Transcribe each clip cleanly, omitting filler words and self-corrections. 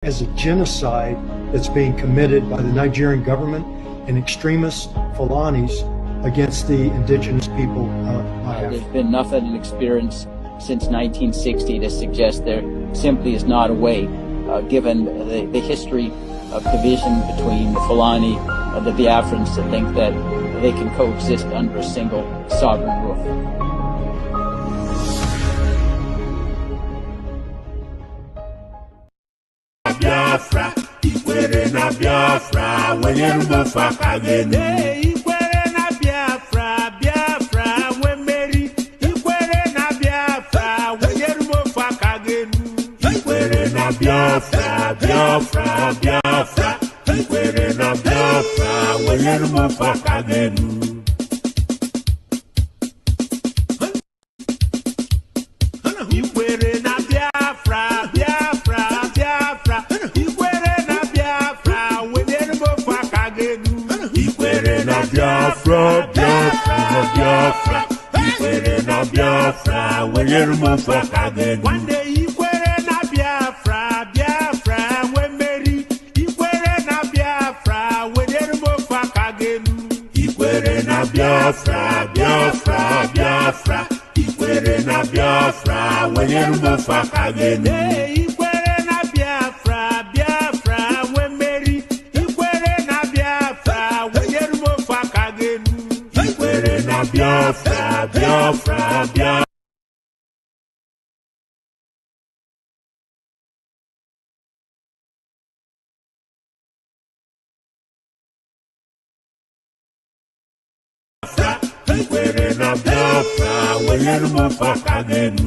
as a genocide that's being committed by the Nigerian government and extremist Fulanis against the indigenous people of Biafra. There's been enough of an experience since 1960 to suggest there simply is not a way, given the history of division between the Fulani and the Biafrans, to think that they can coexist under a single sovereign roof. Biafra, ikwere na Biafra, wenye mbofa kagene. Ikwere na Biafra, Biafra, wemeri. Ikwere na Biafra, wenye mbofa kagene. Ikwere na Biafra, Biafra, Biafra. Ikwere na Biafra, wenye mbofa kagene. Biafra, Biafra, Biafra, ikwere na Biafra, wenye mbofa kagene. One day ikwere na Biafra, Biafra, wemeri. Ikwere na Biafra, wenye mbofa kagene. Ikwere na Biafra, Biafra, Biafra, ikwere na Biafra, wenye mbofa kagene. Ikwere na Biafra, Biafra, wemeri. Ikwere na Biafra, wenye mbofa kagene. Ikwere na Biafra, Biafra, Biafra. Ikwere na Biafra, wenye mbofa kagene.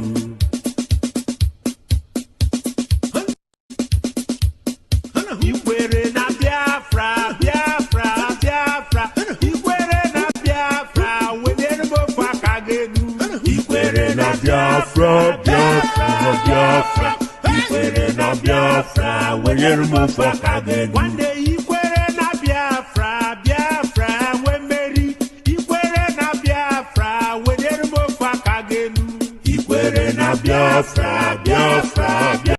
Ikwere na Biafra, Biafra, Biafra. Ikwere na Biafra, wenye mbofa kagene. Ikwere na Biafra, Biafra, Biafra. Ikwere na Biafra, wenye mbofa kagene. One day ikwere na Biafra, Biafra, wemeri. Ikwere na Biafra, wenye mbofa kagene. Ikwere na Biafra, Biafra, Biafra.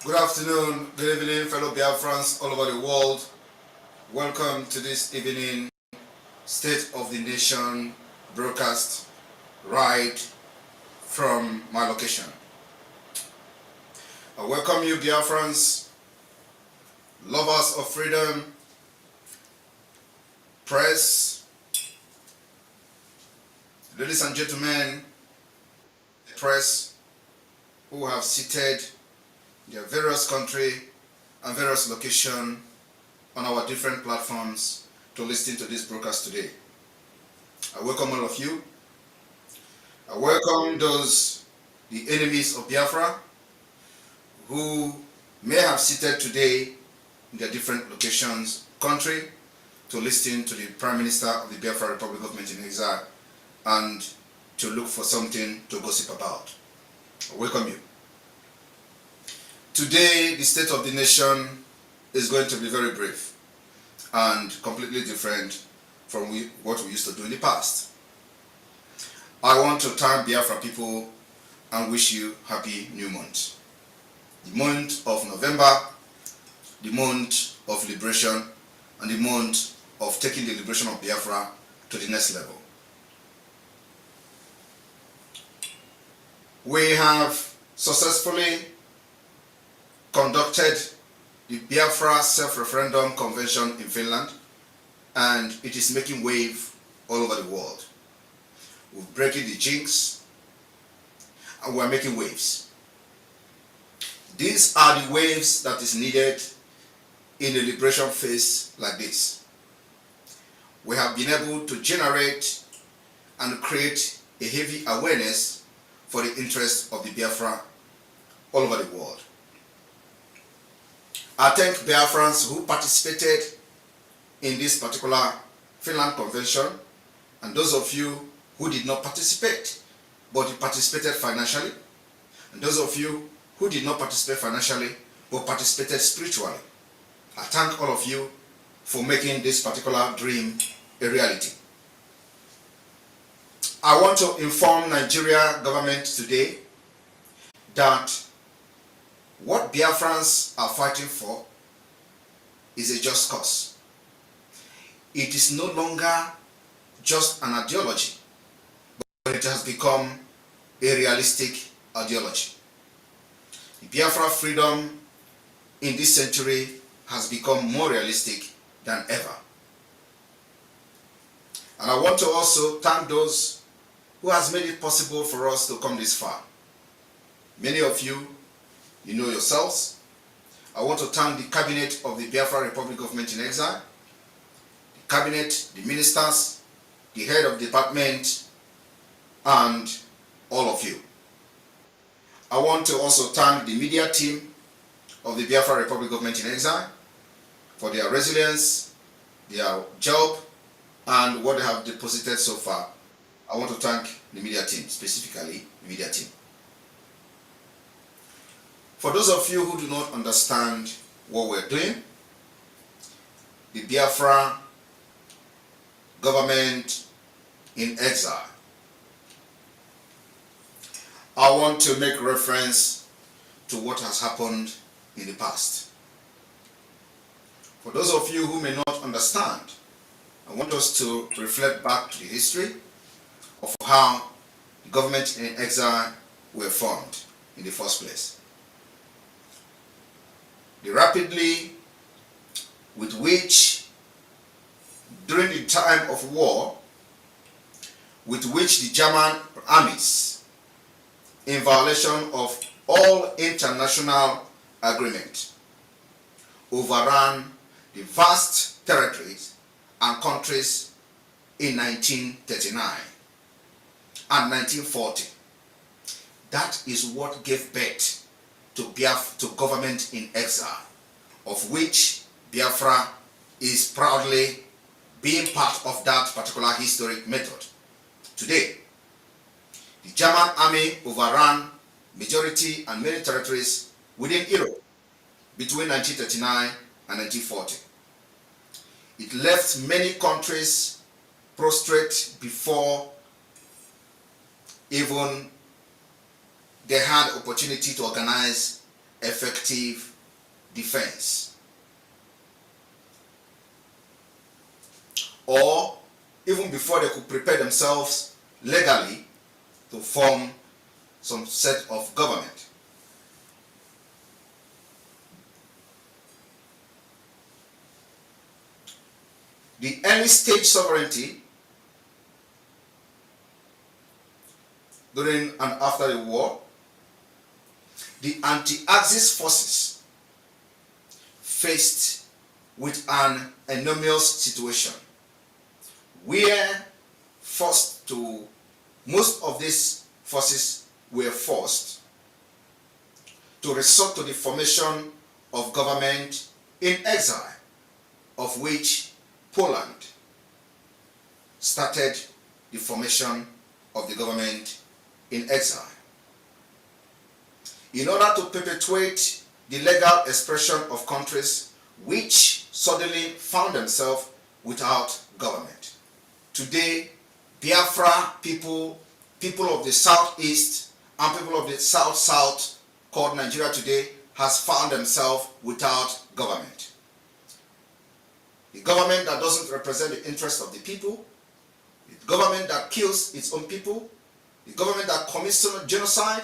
Good afternoon, good evening, fellow BIAFRANS all over the world. Welcome to this evening State of the Nation broadcast right from my location. I welcome you, BIAFRANS, lovers of freedom, press, ladies and gentlemen, press who have seated their various country and various location on our different platforms to listen to this broadcast today. I welcome all of you. I welcome those, the enemies of Biafra, who may have seated today in their different locations, country, to listen to the Prime Minister of the Biafra Republic Government in exile and to look for something to gossip about. I welcome you. Today, the State of the Nation is going to be very brief and completely different from what we used to do in the past. I want to thank Biafra people and wish you happy new month. The month of November, the month of liberation, and the month of taking the liberation of Biafra to the next level. We have successfully conducted the Biafra Self-Referendum Convention in Finland, and it is making wave all over the world. We're breaking the jinx, and we're making waves. These are the waves that is needed in a liberation phase like this. We have been able to generate and create a heavy awareness for the interest of the Biafra all over the world. I thank Biafrans who participated in this particular Finland Convention, and those of you who did not participate, but you participated financially, and those of you who did not participate financially, but participated spiritually. I thank all of you for making this particular dream a reality. I want to inform Nigeria government today that what Biafrans are fighting for is a just cause. It is no longer just an ideology, but it has become a realistic ideology. The Biafra freedom in this century has become more realistic than ever. And I want to also thank those who has made it possible for us to come this far. Many of you, you know yourselves. I want to thank the cabinet of the Biafra Republic Government in Exile, the cabinet, the ministers, the head of department, and all of you. I want to also thank the media team of the Biafra Republic Government in Exile for their resilience, their job, and what they have deposited so far. I want to thank the media team, specifically the media team. For those of you who do not understand what we're doing, the Biafra government in exile, I want to make reference to what has happened in the past. For those of you who may not understand, I want us to reflect back to the history of how the government in exile were formed in the first place. The rapidly with which, during the time of war, with which the German armies, in violation of all international agreement, overran the vast territories and countries in 1939 and 1940. That is what gave birth to government in exile, of which Biafra is proudly being part of that particular historic method. Today, the German army overran majority and many territories within Europe between 1939 and 1940. It left many countries prostrate before even they had opportunity to organize effective defense. Or even before they could prepare themselves legally to form some set of government. The early stage sovereignty during and after the war, the anti-Axis forces faced with an enormous situation where most of these forces were forced to resort to the formation of government in exile, of which Poland started the formation of the government in exile. In order to perpetuate the legal expression of countries which suddenly found themselves without government. Today, Biafra people people of the southeast and people of the south-south, called Nigeria today, has found themselves without government. The government that doesn't represent the interests of the people, the government that kills its own people, the government that commits genocide,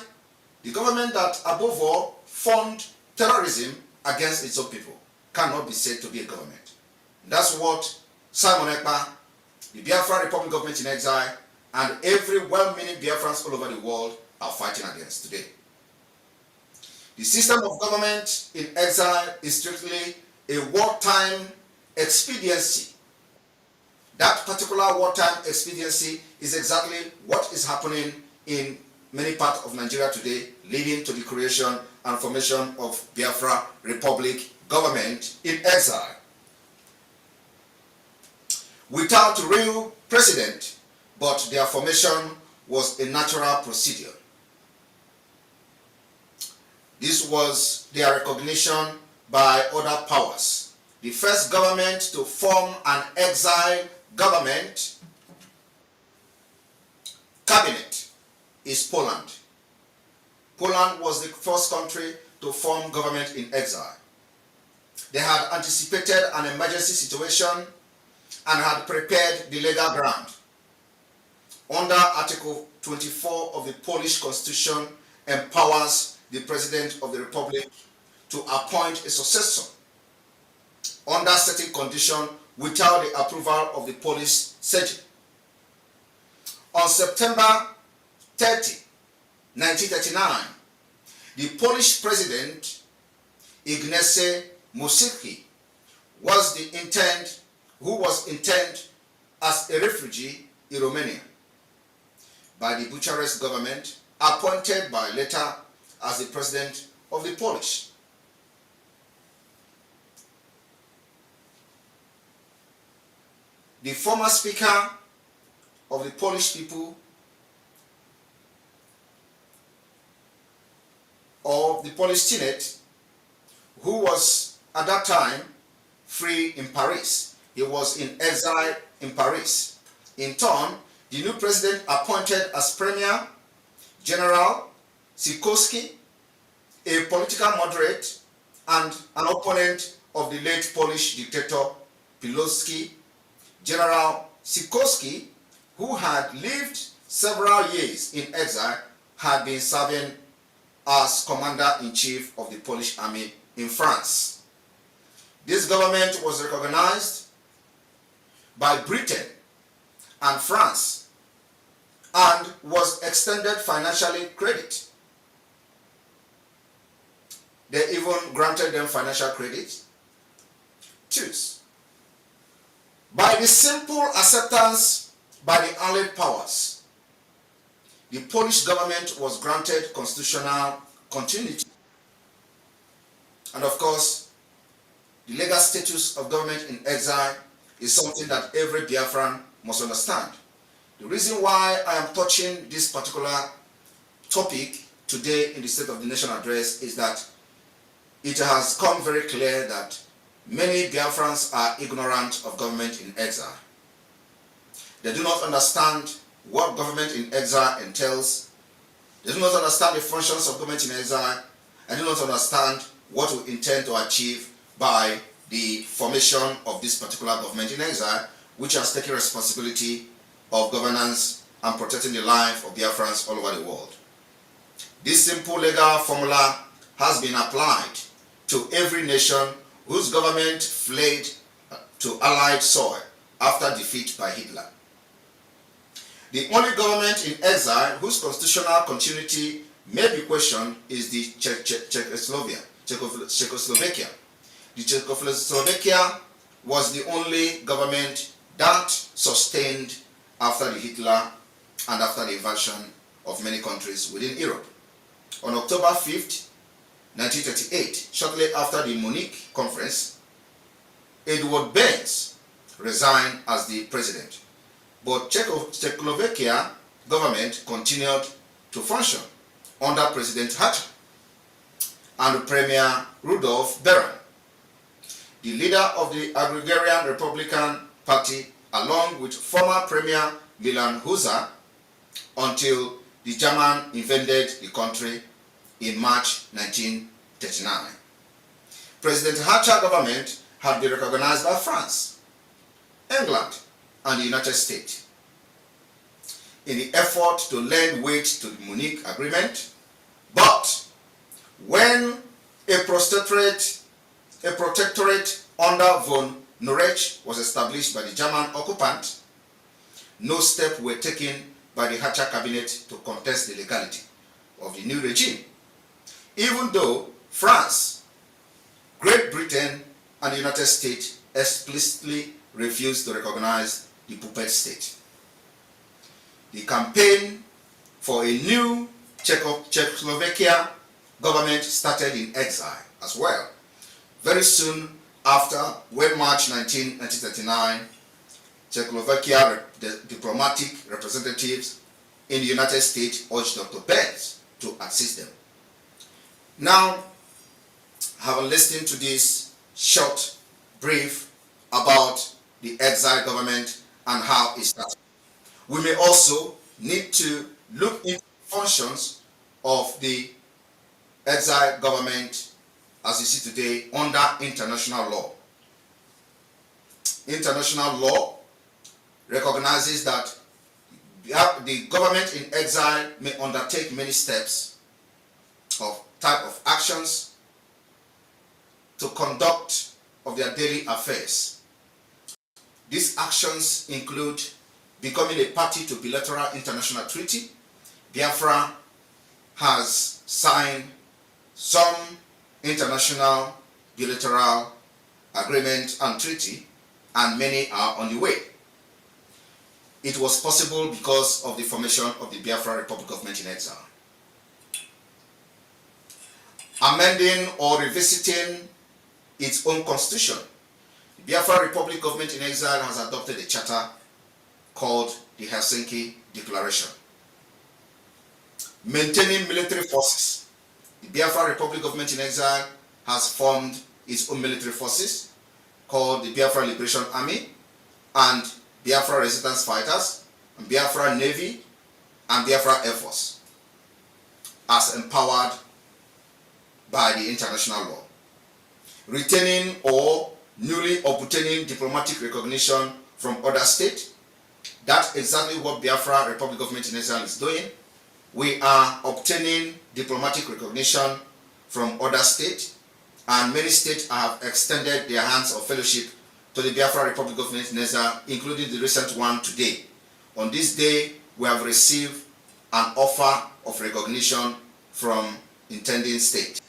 the government that, above all, funds terrorism against its own people, cannot be said to be a government. That's what Simon Ekpa, the Biafra Republic government in exile, and every well-meaning Biafrans all over the world are fighting against today. The system of government in exile is strictly a wartime expediency. That particular wartime expediency is exactly what is happening in many parts of Nigeria today, leading to the creation and formation of Biafra Republic government in exile. Without real president, but their formation was a natural procedure. This was their recognition by other powers. The first government to form an exile government cabinet is Poland. Poland was the first country to form government in exile. They had anticipated an emergency situation and had prepared the legal ground. Under Article 24 of the Polish Constitution empowers the President of the Republic to appoint a successor under certain conditions without the approval of the Polish Sejm. On September 30, 1939, the Polish President Ignacy Mościcki who was interned as a refugee in Romania by the Bucharest government, appointed by letter as the president of the Polish. The former speaker of the Polish people, of the Polish Senate, who was at that time free in Paris. He was in exile in Paris. In turn, the new president appointed as Premier General Sikorski, a political moderate and an opponent of the late Polish dictator Pilsudski. General Sikorski, who had lived several years in exile, had been serving as commander-in-chief of the Polish army in France. This government was recognized by Britain and France and was extended financially credit. They even granted them financial credit. Choose. By the simple acceptance by the Allied powers, the Polish government was granted constitutional continuity. And of course, the legal status of government in exile is something that every Biafran must understand. The reason why I am touching this particular topic today in the State of the Nation address is that it has come very clear that many Biafrans are ignorant of government in exile. They do not understand what government in exile entails. They do not understand the functions of government in exile, and do not understand what we intend to achieve by the formation of this particular government in exile, which has taken responsibility of governance and protecting the life of Biafrans all over the world. This simple legal formula has been applied to every nation whose government fled to Allied soil after defeat by Hitler. The only government in exile whose constitutional continuity may be questioned is the Czechoslovakia. The Czechoslovakia was the only government that sustained after the Hitler and after the invasion of many countries within Europe. On October 5th, 1938, shortly after the Munich conference, Edward Benz resigned as the president. But Czechoslovakia government continued to function under President Hatch and Premier Rudolf Beran. The leader of the Agrarian Republican Party, along with former Premier Milan Husa, until the German invaded the country in March 1939. President Thatcher's government had been recognized by France, England, and the United States. In the effort to lend weight to the Munich Agreement, but when a protectorate under von Norwich was established by the German occupant, no steps were taken by the Thatcher cabinet to contest the legality of the new regime, even though France, Great Britain, and the United States explicitly refused to recognize the puppet state. The campaign for a new Czechoslovakia government started in exile as well. Very soon after, when March 1939, Czechoslovakia diplomatic representatives in the United States urged Dr. Benz to assist them. Now, having listened to this short brief about the exile government and how it started, we may also need to look into functions of the exile government as you see today under international law. International law recognizes that the government in exile may undertake many steps of type of actions to conduct of their daily affairs. These actions include becoming a party to bilateral international treaty. Biafra has signed some international bilateral agreement and treaty, and many are on the way. It was possible because of the formation of the Biafra Republic Government in exile. Amending or revisiting its own constitution, the Biafra Republic Government in exile has adopted a charter called the Helsinki Declaration. Maintaining military forces, the Biafra Republic Government in exile has formed its own military forces called the Biafra Liberation Army and Biafra Resistance Fighters, and Biafra Navy, and Biafra Air Force, as empowered by the international law. Retaining or newly obtaining diplomatic recognition from other states. That's exactly what Biafra Republic Government in exile is doing. We are obtaining diplomatic recognition from other states, and many states have extended their hands of fellowship to the Biafra Republic Government in exile, including the recent one today. On this day, we have received an offer of recognition from intending state.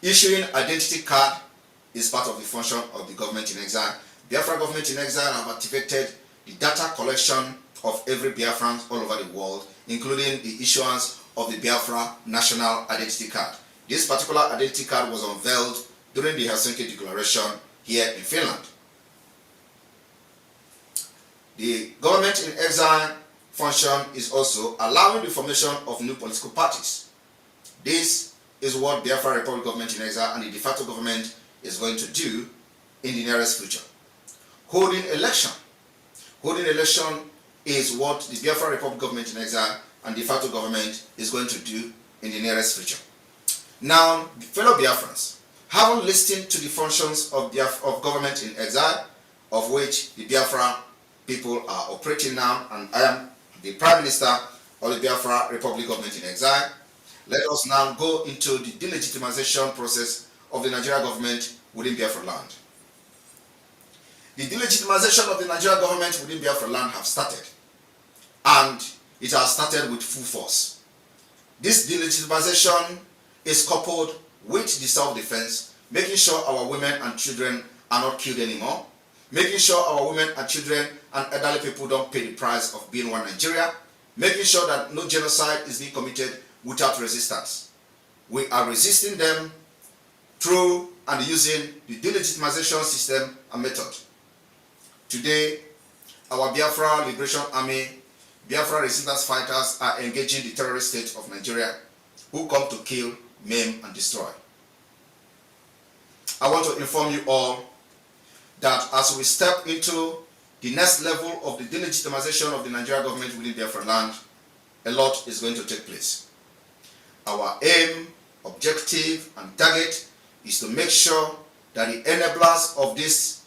Issuing identity card is part of the function of the government in exile. Biafra government in exile have activated the data collection of every Biafran all over the world, including the issuance of the Biafra National Identity Card. This particular identity card was unveiled during the Helsinki Declaration here in Finland. The government in exile function is also allowing the formation of new political parties. This is what Biafra Republic Government in exile and the de-facto government is going to do in the nearest future. Holding election. Holding election is what the Biafra Republic Government in exile and de-facto government is going to do in the nearest future. Now, fellow Biafrans, having listened to the functions of government in exile, of which the Biafra people are operating now, and I am the Prime Minister of the Biafra Republic Government in exile, let us now go into the delegitimization process of the Nigerian government within Biafra land. The delegitimization of the Nigerian government within Biafra land have started, and it has started with full force. This delegitimization is coupled with the self-defense, making sure our women and children are not killed anymore, making sure our women and children and elderly people don't pay the price of being one Nigeria, making sure that no genocide is being committed without resistance. We are resisting them through and using the delegitimization system and method. Today, our Biafra Liberation Army, Biafra Resistance Fighters are engaging the terrorist state of Nigeria, who come to kill, maim, and destroy. I want to inform you all that as we step into the next level of the delegitimization of the Nigerian government within Biafra land, a lot is going to take place. Our aim, objective, and target is to make sure that the enablers of this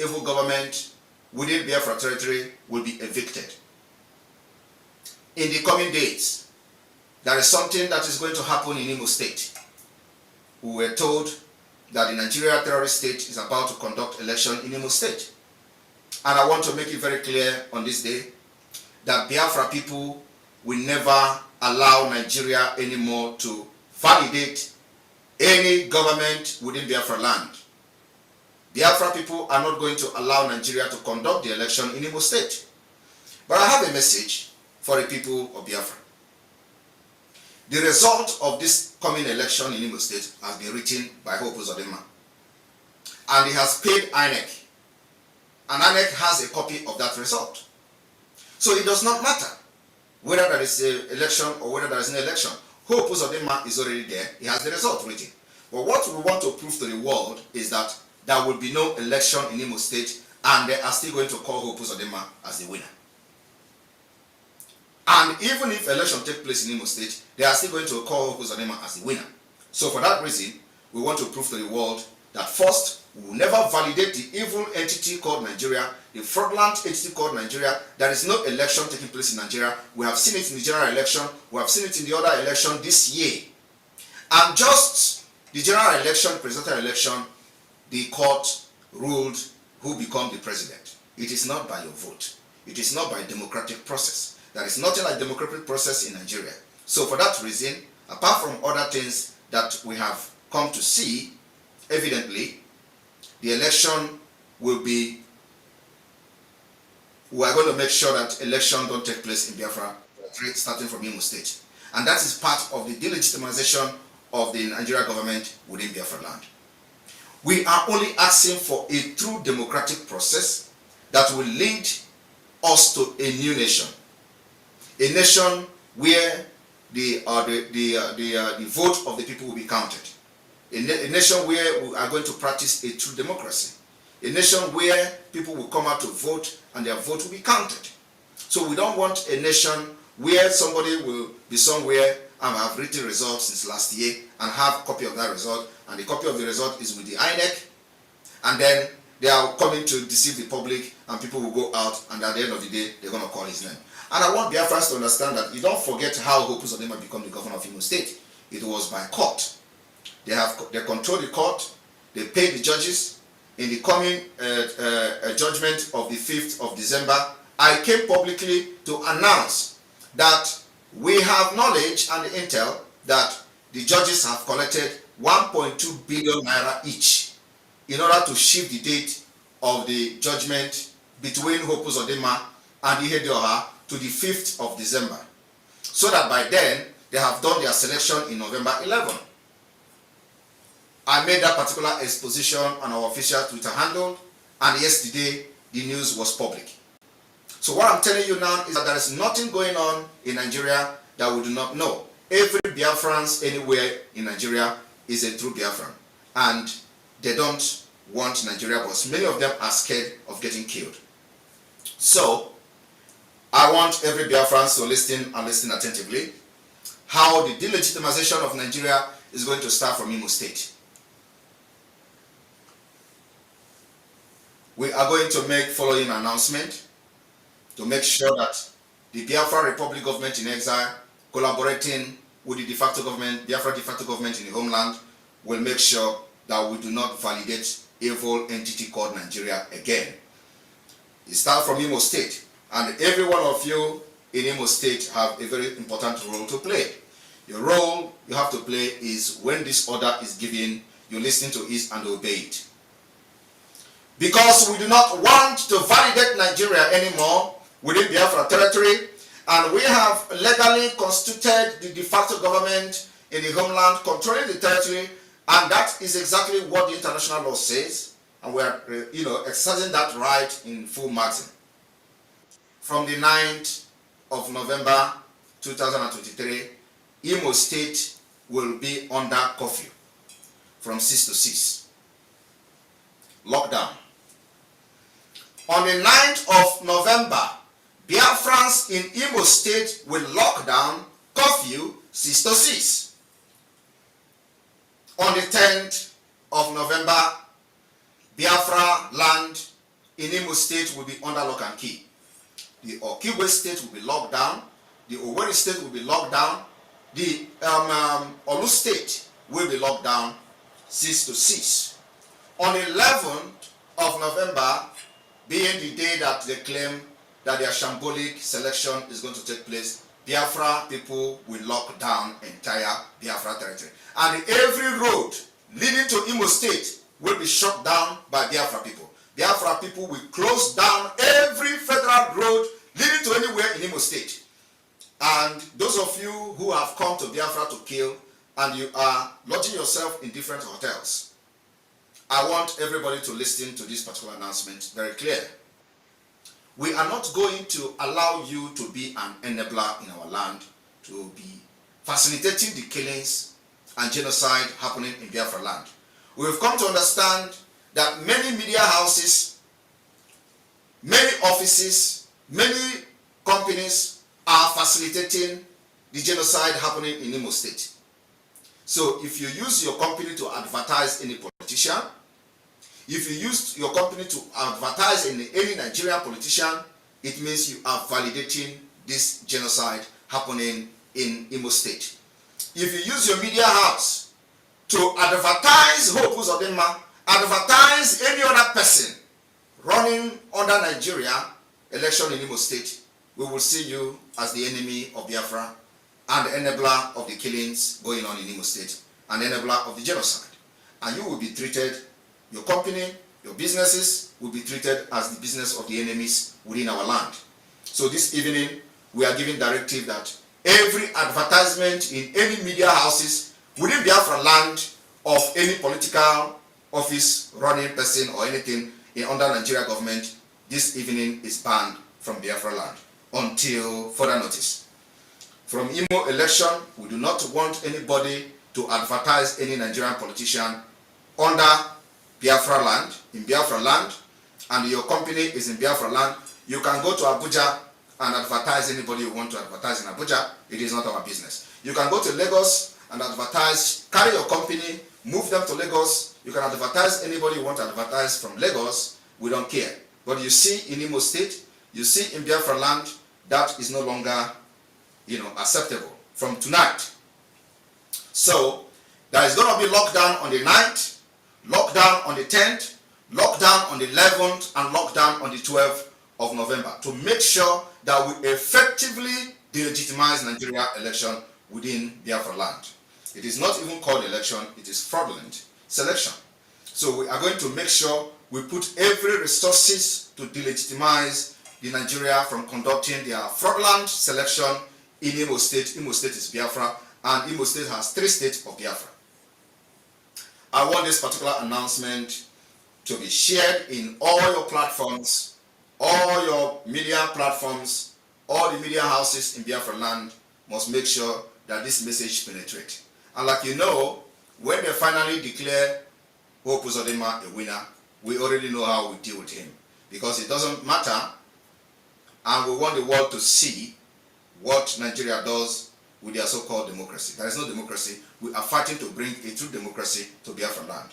evil government within Biafra territory will be evicted. In the coming days, there is something that is going to happen in Imo State. We were told that the Nigeria terrorist state is about to conduct election in Imo State. And I want to make it very clear on this day that Biafra people will never allow Nigeria anymore to validate any government within Biafra land. Biafra people are not going to allow Nigeria to conduct the election in Imo State. But I have a message for the people of Biafra. The result of this coming election in Imo State has been written by Hope Uzodinma. And he has paid INEC. And INEC has a copy of that result. So it does not matter whether there is an election or whether there is an election. Hope Uzodinma is already there. He has the result written. But what we want to prove to the world is that there will be no election in Imo State, and they are still going to call Hope Uzodinma as the winner. And even if election takes place in Imo State, they are still going to call Hope Uzodinma as the winner. So for that reason, we want to prove to the world that first, we will never validate the evil entity called Nigeria, the fraudulent entity called Nigeria. There is no election taking place in Nigeria. We have seen it in the general election. We have seen it in the other election this year. And just the general election, presidential election, the court ruled who become the president. It is not by your vote. It is not by democratic process. There is nothing like democratic process in Nigeria. So for that reason, apart from other things that we have come to see, evidently, the election will be, we are going to make sure that election don't take place in Biafra, starting from Imo State. And that is part of the delegitimization of the Nigerian government within Biafra land. We are only asking for a true democratic process that will lead us to a new nation. A nation where the vote of the people will be counted. A nation where we are going to practice a true democracy. A nation where people will come out to vote and their vote will be counted. So we don't want a nation where somebody will be somewhere and have written results since last year and have a copy of that result, and the copy of the result is with the INEC, and then they are coming to deceive the public, and people will go out, and at the end of the day, they're going to call his name. And I want Biafrans to understand that you don't forget how Hope Uzodinma became the governor of Imo State. It was by court. They control the court, they pay the judges. In the coming judgment of the 5th of December, I came publicly to announce that we have knowledge and intel that the judges have collected 1.2 billion naira each in order to shift the date of the judgment between Hope Uzodinma and Ihedioha to the 5th of December. So that by then, they have done their selection in November 11. I made that particular exposition on our official Twitter handle, and yesterday the news was public. So what I'm telling you now is that there is nothing going on in Nigeria that we do not know. Every Biafrans anywhere in Nigeria is a true Biafran, and they don't want Nigeria, but many of them are scared of getting killed. So I want every Biafrans to listen and listen attentively how the delegitimization of Nigeria is going to start from Imo State. We are going to make following announcement to make sure that the Biafra Republic government in exile, collaborating with the de-facto government, Biafra de-facto government in the homeland, will make sure that we do not validate evil entity called Nigeria again. It starts from Imo State, and every one of you in Imo State have a very important role to play. Your role you have to play is when this order is given, you listen to it and obey it. Because we do not want to validate Nigeria anymore within Biafra territory, and we have legally constituted the de facto government in the homeland controlling the territory, and that is exactly what the international law says, and we are exercising that right in full margin. From the 9th of November 2023, Imo State will be under curfew from 6 to 6. Lockdown. On the 9th of November, Biafrans in Imo State will lock down curfew 6 to 6. On the 10th of November, Biafra land in Imo State will be under lock and key. The Okigwe State will be locked down. The Owerri State will be locked down. The Olu State will be locked down 6 to 6. On the 11th of November, being the day that they claim that their shambolic selection is going to take place, Biafra people will lock down entire Biafra territory. And every road leading to Imo State will be shut down by Biafra people. Biafra people will close down every federal road leading to anywhere in Imo State. And those of you who have come to Biafra to kill and you are lodging yourself in different hotels, I want everybody to listen to this particular announcement very clear. We are not going to allow you to be an enabler in our land, to be facilitating the killings and genocide happening in Biafra land. We have come to understand that many media houses, many offices, many companies are facilitating the genocide happening in Imo State. So if you use your company to advertise any politician, if you use your company to advertise any Nigerian politician, it means you are validating this genocide happening in Imo State. If you use your media house to advertise Hope Uzodinma, advertise any other person running under Nigeria election in Imo State, we will see you as the enemy of Biafra and the enabler of the killings going on in Imo State and enabler of the genocide. And you will be treated, your company, your businesses will be treated as the business of the enemies within our land. So this evening, we are giving directive that every advertisement in any media houses within Biafra land of any political office running person or anything under Nigeria government, this evening is banned from Biafra land until further notice. From Imo election, we do not want anybody to advertise any Nigerian politician under Biafra land, in Biafra land, and your company is in Biafra land. You can go to Abuja and advertise anybody you want to advertise in Abuja. It is not our business. You can go to Lagos and advertise, carry your company, move them to Lagos. You can advertise anybody you want to advertise from Lagos. We don't care. But you see in Imo State, you see in Biafra land, that is no longer, acceptable from tonight. So there is going to be lockdown on the 9th, lockdown on the 10th, lockdown on the 11th, and lockdown on the 12th of November to make sure that we effectively delegitimize Nigeria election within Biafra land. It is not even called election, it is fraudulent selection. So we are going to make sure we put every resources to delegitimize the Nigeria from conducting their fraudulent selection in Imo State. Imo State is Biafra, and Imo State has 3 states of Biafra. I want this particular announcement to be shared in all your platforms, all your media platforms, all the media houses in Biafra land must make sure that this message penetrates. And like you know, when they finally declare Hope Uzodinma a winner, we already know how we deal with him. Because it doesn't matter, and we want the world to see what Nigeria does with their so-called democracy. There is no democracy. We are fighting to bring a true democracy to Biafra land.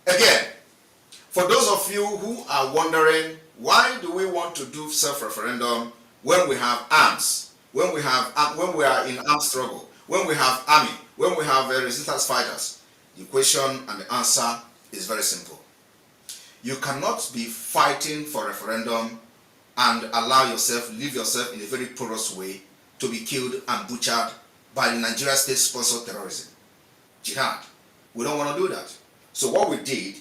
Again, for those of you who are wondering, why do we want to do self-referendum when we have arms, when we are in armed struggle, when we have army, when we have resistance fighters? The question and the answer is very simple. You cannot be fighting for referendum and leave yourself in a very porous way to be killed and butchered by the Nigeria state-sponsored terrorism, jihad. We don't want to do that. So what we did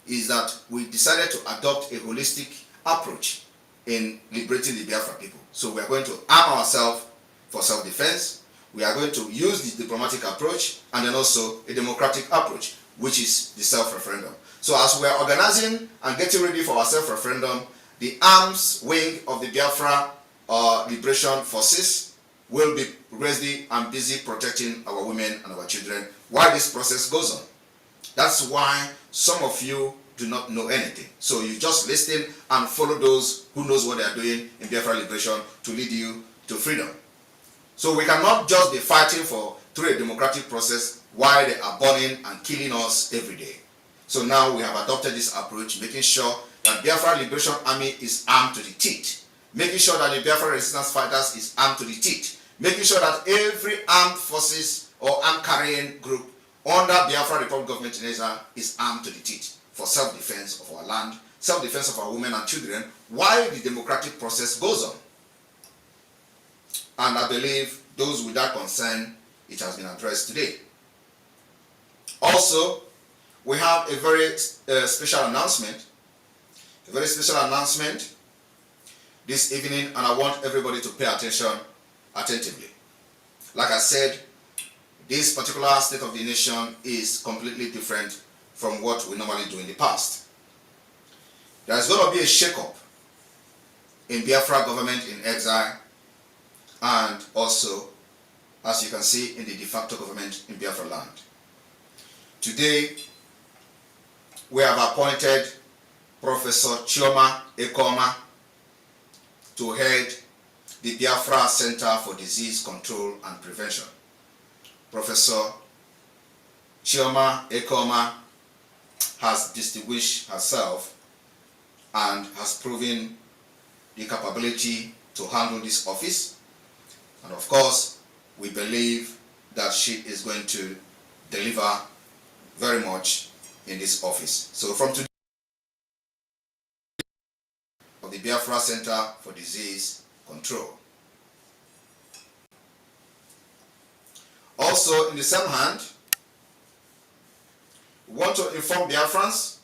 is that we decided to adopt a holistic approach in liberating the Biafra people. So we are going to arm ourselves for self-defense. We are going to use the diplomatic approach and then also a democratic approach, which is the self-referendum. So as we are organizing and getting ready for our self-referendum, the arms wing of the Biafra Liberation Forces will be ready and busy protecting our women and our children while this process goes on. That's why some of you do not know anything. So you just listen and follow those who knows what they are doing in Biafra liberation to lead you to freedom. So we cannot just be fighting through a democratic process while they are burning and killing us every day. So now we have adopted this approach, making sure that Biafra Liberation Army is armed to the teeth, making sure that the Biafra Resistance Fighters is armed to the teeth, making sure that every armed forces or armed carrying group under Biafra Republic Government in Exile is armed to the teeth for self-defense of our land, self-defense of our women and children, while the democratic process goes on. And I believe those with that concern, it has been addressed today. Also, we have a very special announcement. A very special announcement this evening, and I want everybody to pay attention attentively. Like I said, this particular state of the nation is completely different from what we normally do in the past. There is going to be a shake-up in Biafra government in exile, and also, as you can see, in the de facto government in Biafra land. Today, we have appointed Professor Chioma Ekoma to head the Biafra Center for Disease Control and Prevention. Professor Chioma Ekoma has distinguished herself and has proven the capability to handle this office. And of course, we believe that she is going to deliver very much in this office. So from today, of the Biafra Center for Disease Control. Also, in the same hand, we want to inform Biafrans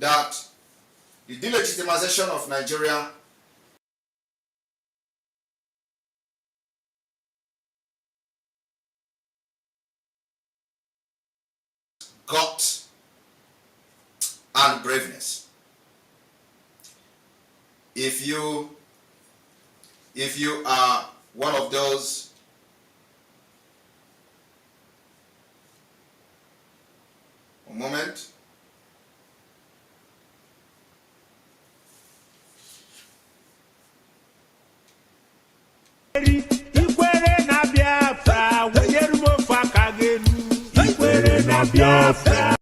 that the delegitimization of Nigeria Govt and braveness. If you are one of those moment. Ikwere na Biafra, wenyerumo fakagenu. Ikwere na Biafra.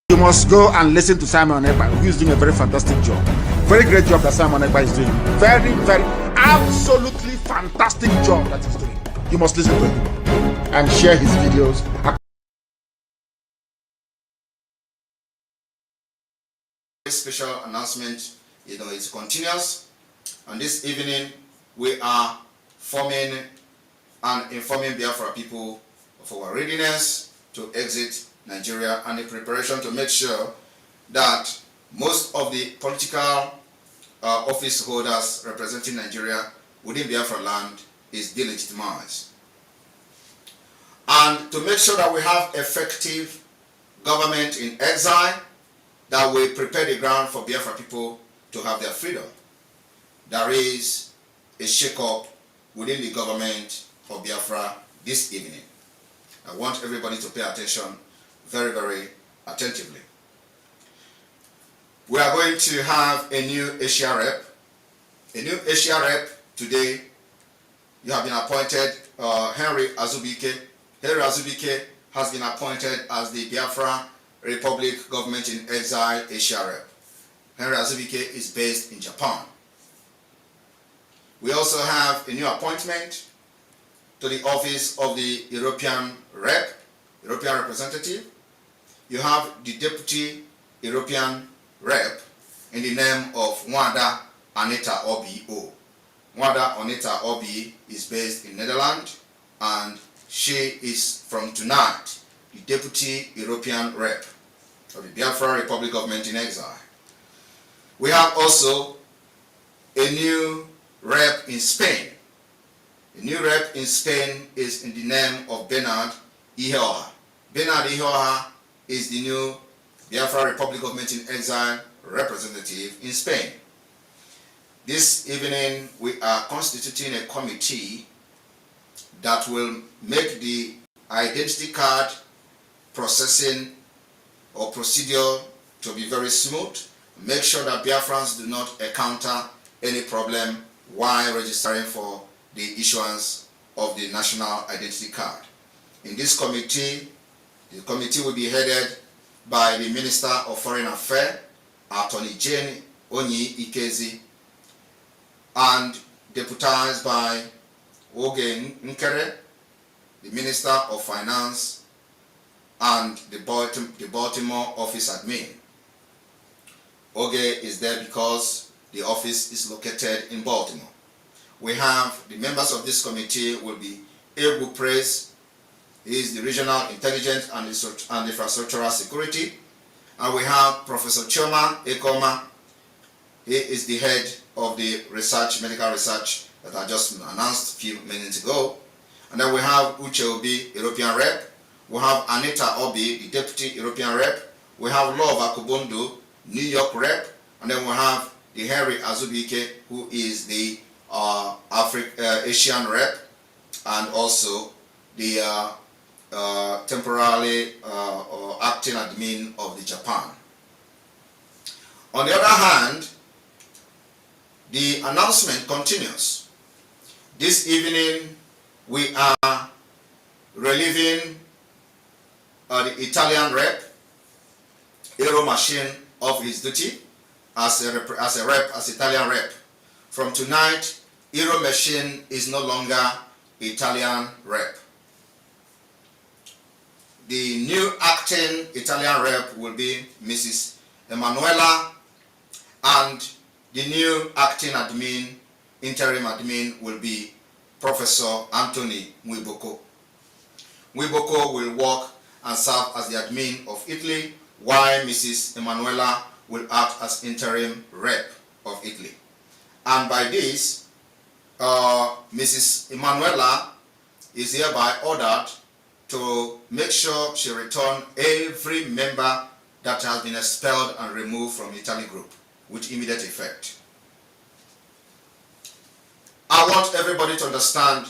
You must go and listen to Simon Ekpa, who is doing a very fantastic job. Very great job that Simon Ekpa is doing. Very, very, absolutely fantastic job that he's doing. You must listen to him and share his videos. Special announcement, it's continuous. And this evening, we are forming and informing Biafra people of our readiness to exit Nigeria and the preparation to make sure that most of the political office holders representing Nigeria within Biafra land is delegitimized. And to make sure that we have effective government in exile, that we prepare the ground for Biafra people to have their freedom. There is a shake-up within the government of Biafra this evening. I want everybody to pay attention very, very attentively. We are going to have a new Asia rep. A new Asia rep today. You have been appointed Henry Azubike. Henry Azubike has been appointed as the Biafra Republic Government in Exile Asia rep. Henry Azubike is based in Japan. We also have a new appointment to the office of the European rep, European representative. You have the Deputy European Rep in the name of Nwada Anita Obi O. Nwada Anita Obi is based in Netherlands, and she is from tonight the Deputy European Rep of the Biafra Republic Government in Exile. We have also a new rep in Spain. The new rep in Spain is in the name of Bernard Iheoha. Bernard Iheoha is the new Biafra Republic Government in Exile representative in Spain. This evening, we are constituting a committee that will make the identity card processing or procedure to be very smooth, make sure that Biafrans do not encounter any problem while registering for the issuance of the national identity card. In this committee, the committee will be headed by the Minister of Foreign Affairs, Attorney Jane Onyi Ikezi, and deputized by Oge Nkere, the Minister of Finance, and the Baltimore office admin. Oge is there because the office is located in Baltimore. We have the members of this committee will be Ebu Praise, he is the Regional Intelligence and Infrastructural Security, and we have Professor Choma Ekoma, he is the head of the research, medical research that I just announced a few minutes ago. And then we have Uche Obi, European Rep. We have Anita Obi, the Deputy European Rep. We have Love Akubundu, New York Rep. And then we have the Henry Azubike, who is the Asian Rep, and also the temporarily acting admin of the Japan. On the other hand, the announcement continues. This evening, we are relieving the Italian Rep, Aero Machine, of his duty as Italian Rep. From tonight, Aero Machine is no longer Italian Rep. The new acting Italian Rep will be Mrs. Emanuela, and the new acting admin, interim admin, will be Professor Anthony Mwiboko. Mwiboko will work and serve as the admin of Italy, while Mrs. Emanuela will act as interim rep of Italy. And by this, Mrs. Emanuela is hereby ordered to make sure she return every member that has been expelled and removed from Italy group with immediate effect. I want everybody to understand,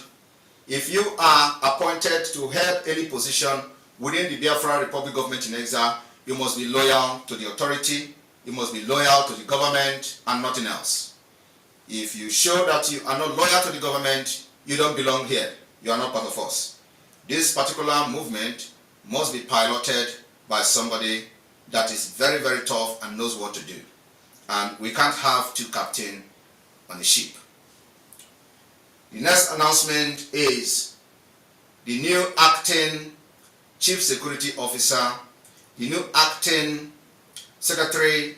if you are appointed to hold any position within the Biafra Republic Government in Exile, you must be loyal to the authority, you must be loyal to the government and nothing else. If you show that you are not loyal to the government, you don't belong here, you are not part of us. This particular movement must be piloted by somebody that is very, very tough and knows what to do. And we can't have two captains on the ship. The next announcement is the new acting Chief Security Officer, the new acting Secretary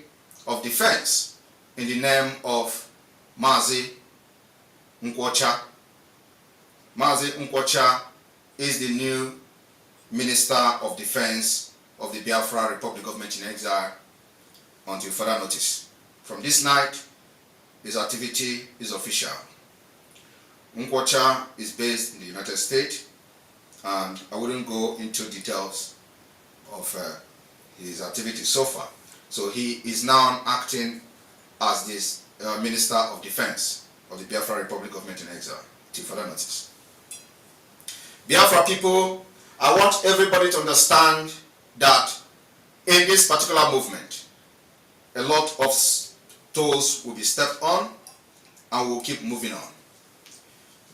of Defense in the name of Mazi Nkwocha. Mazi Nkwocha is the new Minister of Defense of the Biafra Republic Government in Exile until further notice. From this night, his activity is official. Nkwocha is based in the United States, and I wouldn't go into details of his activities so far. So he is now acting as this Minister of Defense of the Biafra Republic Government in Exile till further notice. Biafra people, I want everybody to understand that in this particular movement, a lot of toes will be stepped on and we'll keep moving on.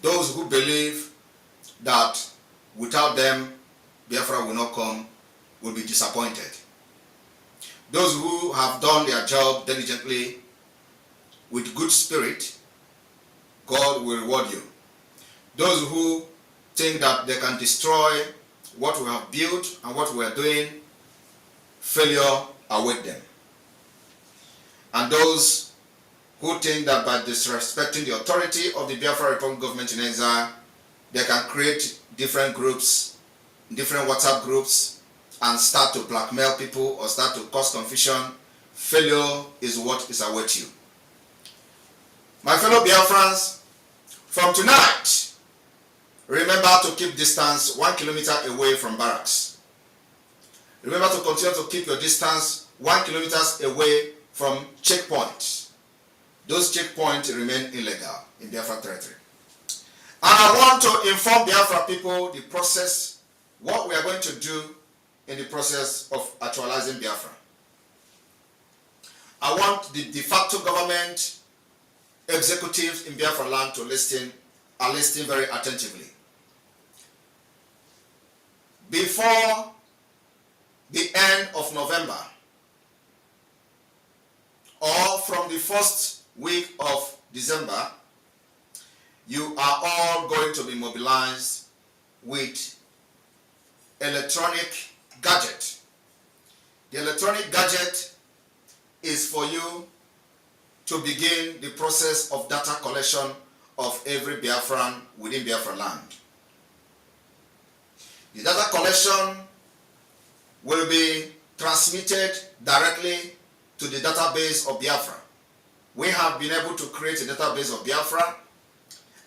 Those who believe that without them, Biafra will not come will be disappointed. Those who have done their job diligently with good spirit, God will reward you. Those who think that they can destroy what we have built and what we are doing, failure await them. And those who think that by disrespecting the authority of the Biafra Republic Government in Exile, they can create different groups, different WhatsApp groups, and start to blackmail people or start to cause confusion, failure is what is await you. My fellow Biafrans, from tonight, remember to keep distance 1 kilometer away from barracks. Remember to continue to keep your distance 1 kilometer away from checkpoints. Those checkpoints remain illegal in Biafra territory. And I want to inform Biafra people the process, what we are going to do in the process of actualizing Biafra. I want the de facto government executives in Biafra land to listen very attentively. Before the end of November, or from the first week of December, you are all going to be mobilized with electronic gadget. The electronic gadget is for you to begin the process of data collection of every Biafran within Biafra land. The data collection will be transmitted directly to the database of Biafra. We have been able to create a database of Biafra,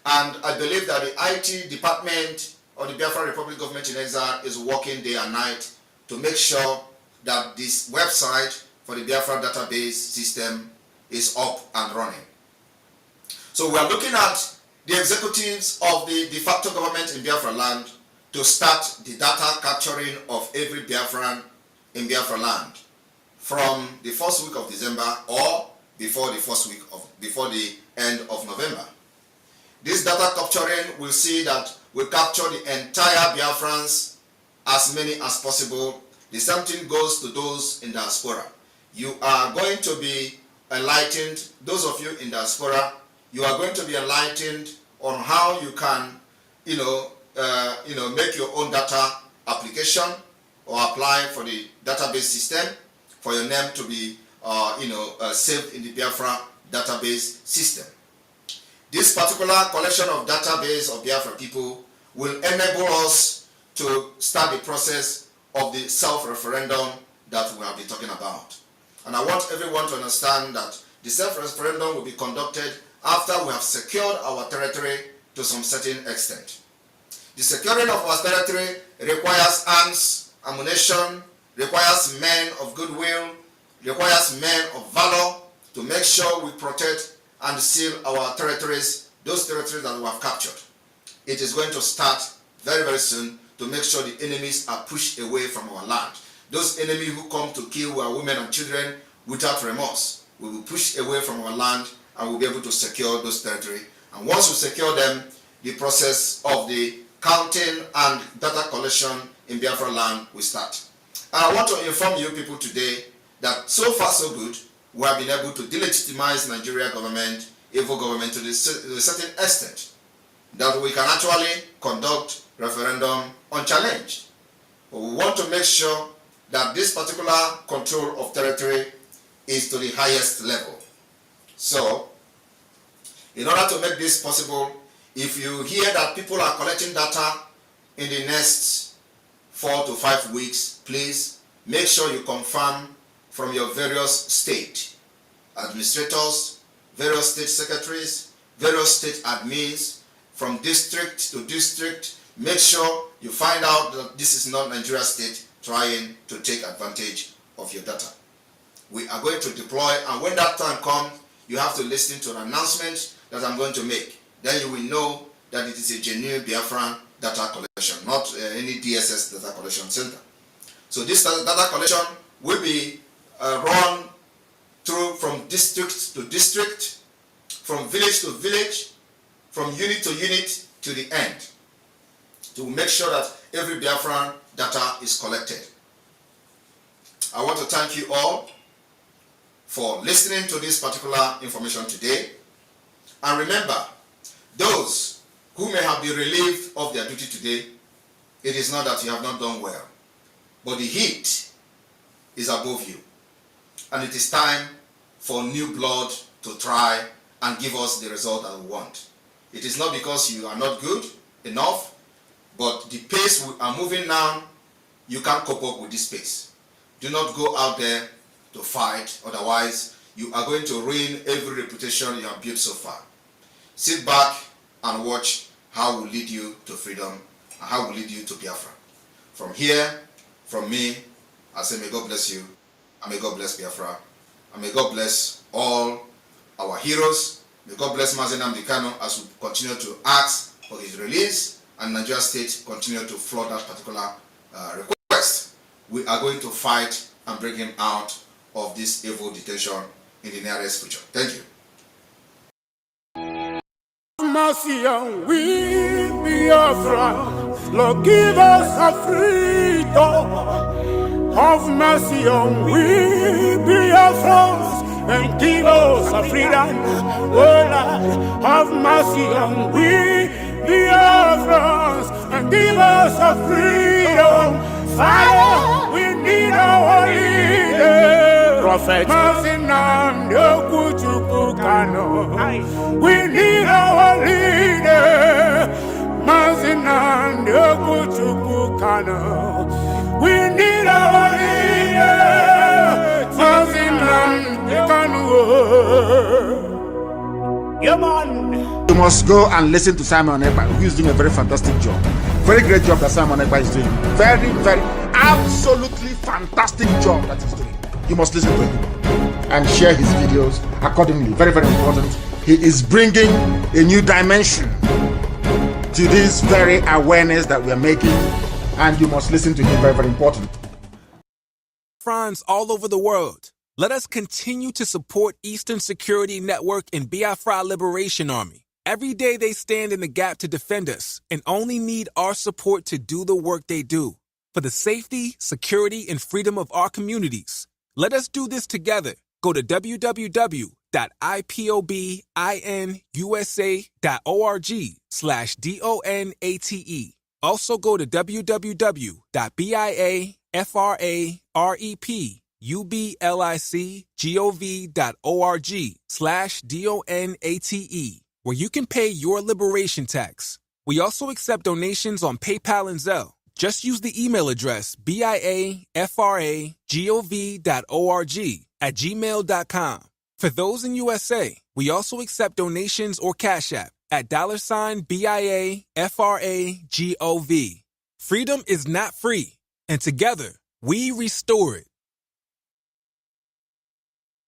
and I believe that the IT department of the Biafra Republic Government in Exile is working day and night to make sure that this website for the Biafra database system is up and running. So we are looking at the executives of the de facto government in Biafra land to start the data capturing of every Biafran in Biafra land from the first week of December or before the end of November. This data capturing will see that we capture the entire Biafrans, as many as possible. The same thing goes to those in diaspora. You are going to be enlightened, those of you in diaspora, you are going to be enlightened on how you can, make your own data application or apply for the database system for your name to be, saved in the Biafra database system. This particular collection of database of Biafra people will enable us to start the process of the self-referendum that we have been talking about. And I want everyone to understand that the self-referendum will be conducted after we have secured our territory to some certain extent. The securing of our territory requires arms, ammunition, requires men of goodwill, requires men of valor to make sure we protect and seal our territories, those territories that we have captured. It is going to start very, very soon to make sure the enemies are pushed away from our land. Those enemies who come to kill our women and children without remorse will be pushed away from our land and we'll be able to secure those territories. And once we secure them, the process of the counting and data collection in Biafra land will start. And I want to inform you people today that so far so good, we have been able to delegitimize Nigeria government, evil government to a certain extent, that we can actually conduct referendum unchallenged. But we want to make sure that this particular control of territory is to the highest level. So, in order to make this possible, if you hear that people are collecting data in the next 4 to 5 weeks, please make sure you confirm from your various state administrators, various state secretaries, various state admins, from district to district. Make sure you find out that this is not Nigeria state trying to take advantage of your data. We are going to deploy, and when that time comes, you have to listen to an announcement that I'm going to make. Then you will know that it is a genuine Biafran data collection, not any DSS data collection center. So this data collection will be run through from district to district, from village to village, from unit to unit to the end, to make sure that every Biafran data is collected. I want to thank you all for listening to this particular information today. And remember, those who may have been relieved of their duty today, it is not that you have not done well, but the heat is above you. And it is time for new blood to try and give us the result that we want. It is not because you are not good enough, but the pace we are moving now, you can't cope up with this pace. Do not go out there to fight, otherwise you are going to ruin every reputation you have built so far. Sit back and watch how we lead you to freedom and how we lead you to Biafra. From here, from me, I say may God bless you, and may God bless Biafra, and may God bless all our heroes. May God bless Mazi Nnamdi Kanu as we continue to ask for his release, and Nigeria State continue to flood that particular request. We are going to fight and bring him out of this evil detention in the nearest future. Thank you. Mercy on we Biafra, Lord, give us a freedom. Have mercy on we Biafrans, and give us a freedom. Oh Lord, have mercy on we Biafrans, and give us a freedom. Father, we need our leader. Prophet Mazi Nnamdi Kanu. We need our leader. Mazi Nnamdi Kanu. We need our leader. Mazi Nnamdi Kanu. Yeah, man. You must go and listen to Simon Ekpa, who is doing a very fantastic job. Very great job that Simon Ekpa is doing. Very, very, absolutely fantastic job that he's doing. You must listen to him and share his videos accordingly. Very, very important. He is bringing a new dimension to this very awareness that we are making, and you must listen to him. Very, very important. Friends all over the world, let us continue to support Eastern Security Network and Biafra Liberation Army. Every day they stand in the gap to defend us and only need our support to do the work they do. For the safety, security, and freedom of our communities, let us do this together. Go to www.ipobinUSA.org/DONATE. Also go to www.biafrarepublicgov.org/DONATE, where you can pay your liberation tax. We also accept donations on PayPal and Zelle. Just use the email address biafragov.org@gmail.com. For those in USA, we also accept donations or Cash App at $BIAFRAGOV. Freedom is not free, and together we restore it.